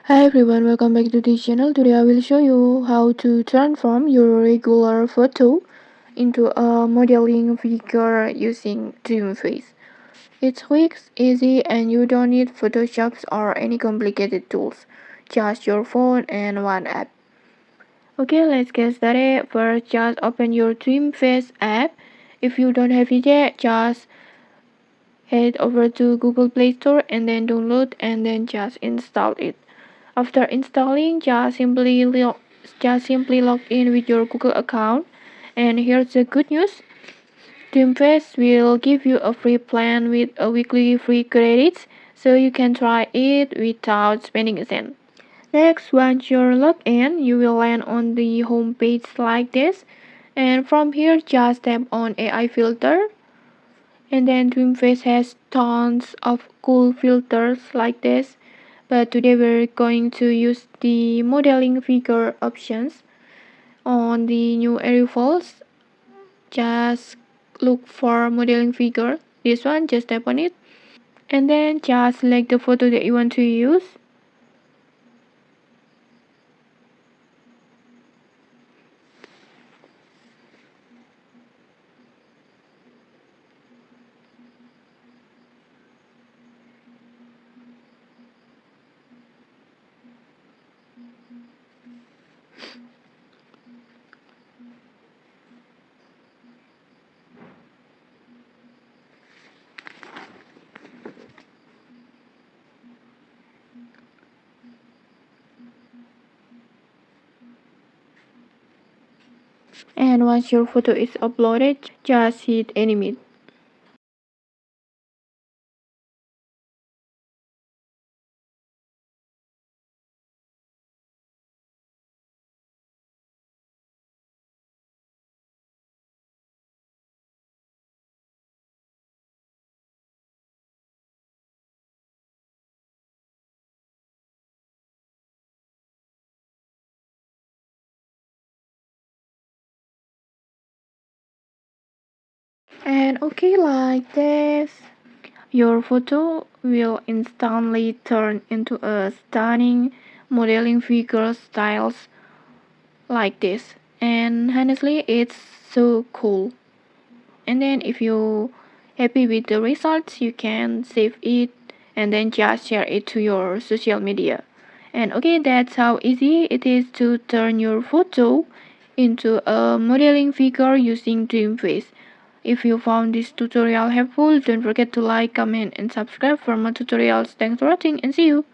Hi everyone, welcome back to this channel. Today I will show you how to transform your regular photo into a modeling figure using DreamFace. It's quick, easy, and you don't need Photoshop or any complicated tools. Just your phone and one app. Okay, let's get started. First, just open your DreamFace app. If you don't have it yet, just head over to Google Play Store and then download and then just install it. After installing, just simply log in with your Google account. And here's the good news. DreamFest will give you a free plan with a weekly free credits, so you can try it without spending a cent. Next, once you're logged in, you will land on the home page like this. And from here, just tap on AI filter. And then DreamFace has tons of cool filters like this. But today we're going to use the modeling figure options on the new arrivals. Just look for modeling figure. This one, just tap on it. And then just select the photo that you want to use. And once your photo is uploaded, just hit animate. And okay, like this. Your photo will instantly turn into a stunning modeling figure styles like this. And honestly, it's so cool. And then if you happy with the results, you can save it and then just share it to your social media. And okay, that's how easy it is to turn your photo into a modeling figure using DreamFace. If you found this tutorial helpful, don't forget to like, comment, and subscribe for more tutorials. Thanks for watching and see you.